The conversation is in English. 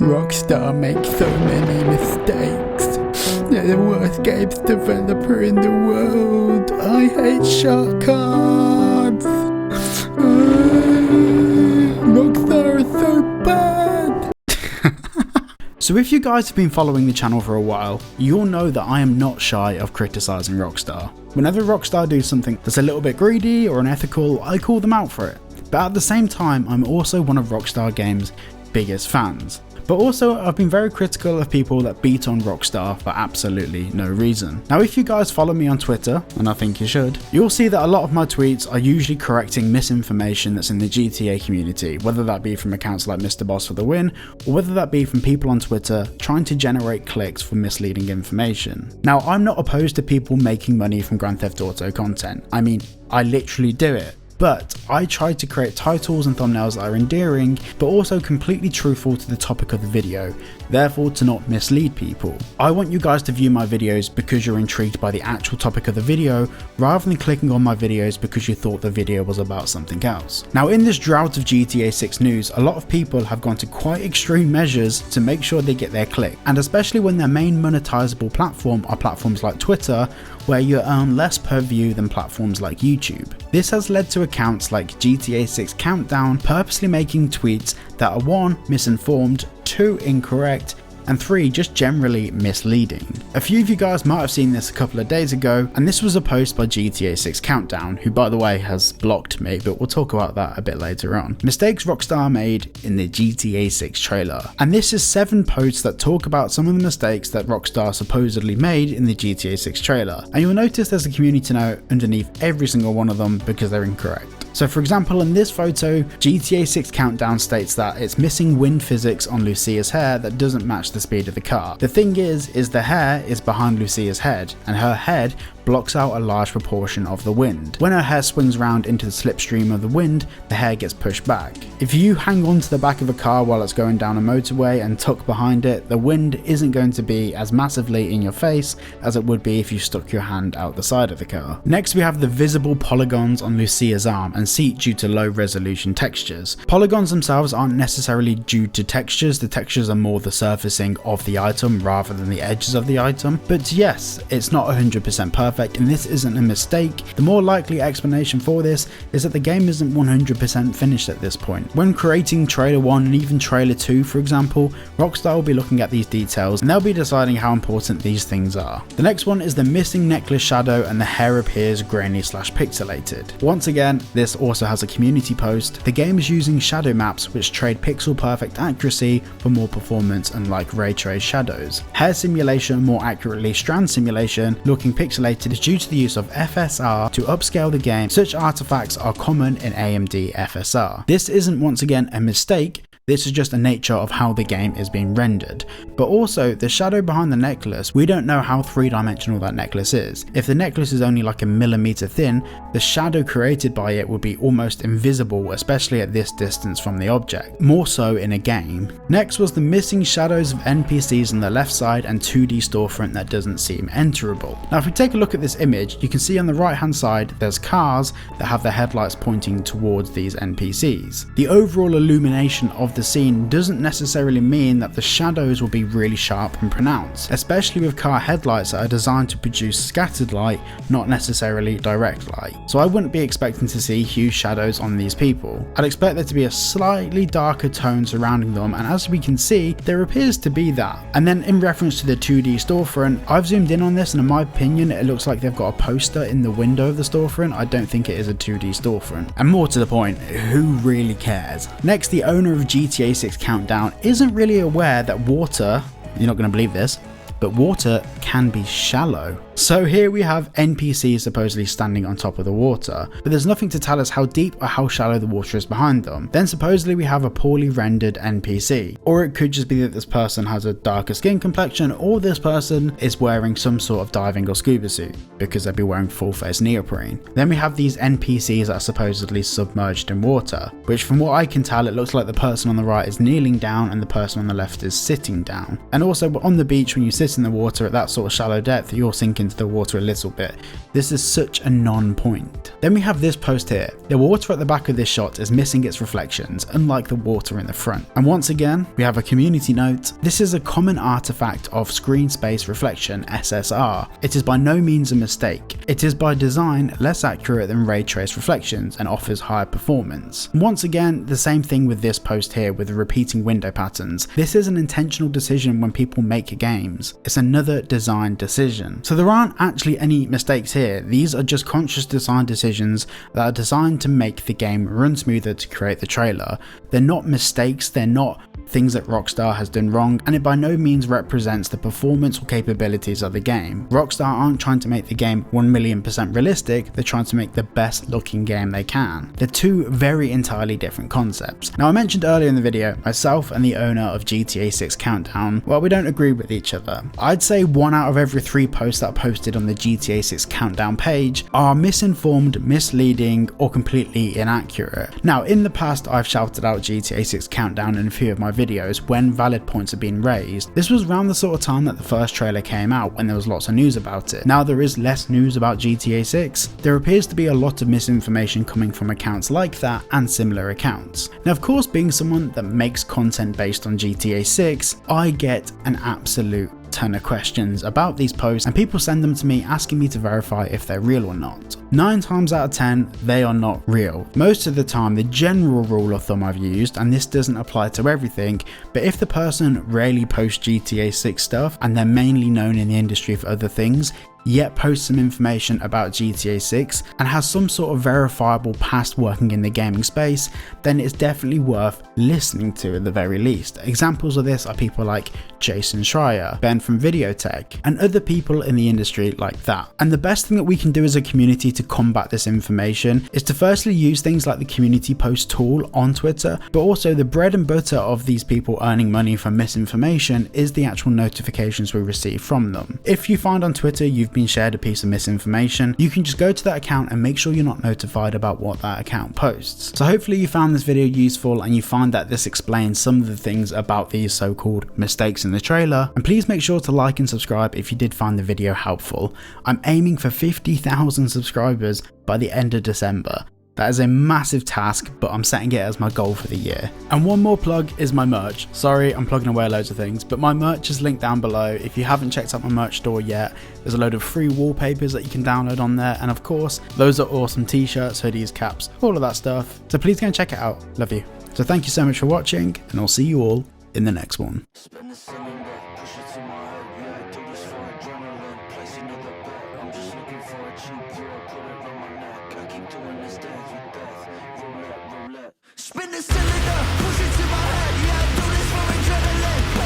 Rockstar makes so many mistakes. They're the worst games developer in the world. I hate shark cards. Rockstar is so bad. So if you guys have been following the channel for a while, you'll know that I am not shy of criticising Rockstar. Whenever Rockstar do something that's a little bit greedy or unethical, I call them out for it. But at the same time, I'm also one of Rockstar Games' biggest fans. But also, I've been very critical of people that beat on Rockstar for absolutely no reason. Now, if you guys follow me on Twitter, and I think you should, you'll see that a lot of my tweets are usually correcting misinformation that's in the GTA community, whether that be from accounts like Mr. Boss for the Win, or whether that be from people on Twitter trying to generate clicks for misleading information. Now, I'm not opposed to people making money from Grand Theft Auto content. I mean, I literally do it. But I try to create titles and thumbnails that are endearing, but also completely truthful to the topic of the video, therefore to not mislead people. I want you guys to view my videos because you're intrigued by the actual topic of the video, rather than clicking on my videos because you thought the video was about something else. Now, in this drought of GTA 6 news, a lot of people have gone to quite extreme measures to make sure they get their click, and especially when their main monetizable platform are platforms like Twitter, where you earn less per view than platforms like YouTube. This has led to accounts like GTA 6 Countdown purposely making tweets that are 1. Misinformed, 2. Incorrect, and 3. just generally misleading. A few of you guys might have seen this a couple of days ago, and this was a post by GTA 6 Countdown, who by the way has blocked me, but we'll talk about that a bit later on. Mistakes Rockstar made in the GTA 6 trailer. And this is 7 posts that talk about some of the mistakes that Rockstar supposedly made in the GTA 6 trailer. And you'll notice there's a community note underneath every single one of them because they're incorrect. So for example, in this photo, GTA 6 Countdown states that it's missing wind physics on Lucia's hair that doesn't match the speed of the car. The thing is the hair is behind Lucia's head, and her head blocks out a large proportion of the wind. When her hair swings around into the slipstream of the wind, the hair gets pushed back. If you hang on to the back of a car while it's going down a motorway and tuck behind it, the wind isn't going to be as massively in your face as it would be if you stuck your hand out the side of the car. Next, we have the visible polygons on Lucia's arm and seat due to low resolution textures. Polygons themselves aren't necessarily due to textures, the textures are more the surfacing of the item rather than the edges of the item. But yes, it's not 100% perfect, and this isn't a mistake. The more likely explanation for this is that the game isn't 100% finished at this point. When creating trailer 1 and even trailer 2, for example, Rockstar will be looking at these details and they'll be deciding how important these things are. The next one is the missing necklace shadow and the hair appears grainy / pixelated. Once again, this also has a community post. The game is using shadow maps which trade pixel perfect accuracy for more performance, unlike ray trace shadows. Hair simulation, more accurately strand simulation, looking pixelated is due to the use of FSR to upscale the game. Such artifacts are common in AMD FSR. This isn't once again a mistake. This is just the nature of how the game is being rendered. But also, the shadow behind the necklace, we don't know how 3-dimensional that necklace is. If the necklace is only like a millimeter thin, the shadow created by it would be almost invisible, especially at this distance from the object, more so in a game. Next was the missing shadows of NPCs on the left side and 2D storefront that doesn't seem enterable. Now if we take a look at this image, you can see on the right hand side there's cars that have their headlights pointing towards these NPCs. The overall illumination of the scene doesn't necessarily mean that the shadows will be really sharp and pronounced, especially with car headlights that are designed to produce scattered light, not necessarily direct light. So I wouldn't be expecting to see huge shadows on these people. I'd expect there to be a slightly darker tone surrounding them, and as we can see, there appears to be that. And then in reference to the 2D storefront, I've zoomed in on this and in my opinion it looks like they've got a poster in the window of the storefront. I don't think it is a 2D storefront. And more to the point, who really cares? Next, the owner of GTA 6 Countdown isn't really aware that water, you're not going to believe this, but water can be shallow. So here we have NPCs supposedly standing on top of the water, but there's nothing to tell us how deep or how shallow the water is behind them. Then supposedly we have a poorly rendered NPC, or it could just be that this person has a darker skin complexion, or this person is wearing some sort of diving or scuba suit, because they'd be wearing full face neoprene. Then we have these NPCs that are supposedly submerged in water, which from what I can tell it looks like the person on the right is kneeling down and the person on the left is sitting down. And also on the beach, when you sit in the water at that sort of shallow depth, you're sinking into the water a little bit. This is such a non-point. Then we have this post here. The water at the back of this shot is missing its reflections, unlike the water in the front. And once again, we have a community note. This is a common artifact of screen space reflection, SSR. It is by no means a mistake. It is by design less accurate than ray trace reflections and offers higher performance. And once again, the same thing with this post here with the repeating window patterns. This is an intentional decision when people make games. It's another design decision. So there aren't actually any mistakes here. These are just conscious design decisions that are designed to make the game run smoother to create the trailer. They're not mistakes, they're not things that Rockstar has done wrong, and it by no means represents the performance or capabilities of the game. Rockstar aren't trying to make the game 1,000,000% realistic, they're trying to make the best looking game they can. They're two very entirely different concepts. Now I mentioned earlier in the video, myself and the owner of GTA 6 Countdown, well, we don't agree with each other. I'd say 1 out of every 3 posts that are posted on the GTA 6 Countdown page are misinformed, misleading, or completely inaccurate. Now in the past I've shouted out GTA 6 Countdown in a few of my videos when valid points have been raised. This was around the sort of time that the first trailer came out, when there was lots of news about it. Now there is less news about GTA 6. There appears to be a lot of misinformation coming from accounts like that and similar accounts. Now of course, being someone that makes content based on GTA 6, I get an absolute ton of questions about these posts, and people send them to me asking me to verify if they're real or not. 9 times out of 10, they are not real. Most of the time, the general rule of thumb I've used, and this doesn't apply to everything, but if the person rarely posts GTA 6 stuff and they're mainly known in the industry for other things, yet posts some information about GTA 6 and has some sort of verifiable past working in the gaming space, then it's definitely worth listening to at the very least. Examples of this are people like Jason Schreier, Ben from Videotech, and other people in the industry like that. And the best thing that we can do as a community to combat this information is to firstly use things like the community post tool on Twitter, but also the bread and butter of these people earning money from misinformation is the actual notifications we receive from them. If you find on Twitter you've been shared a piece of misinformation, you can just go to that account and make sure you're not notified about what that account posts. So hopefully you found this video useful and you find that this explains some of the things about these so-called mistakes in the trailer, and please make sure to like and subscribe if you did find the video helpful. I'm aiming for 50,000 subscribers by the end of December. That is a massive task, but I'm setting it as my goal for the year. And one more plug is my merch. Sorry, I'm plugging away loads of things, but my merch is linked down below. If you haven't checked out my merch store yet, there's a load of free wallpapers that you can download on there. And of course, those are awesome t-shirts, hoodies, caps, all of that stuff. So please go and check it out. Love you. So thank you so much for watching, and I'll see you all in the next one. Spin the cylinder, push it to my head. Yeah, I do this for adrenaline.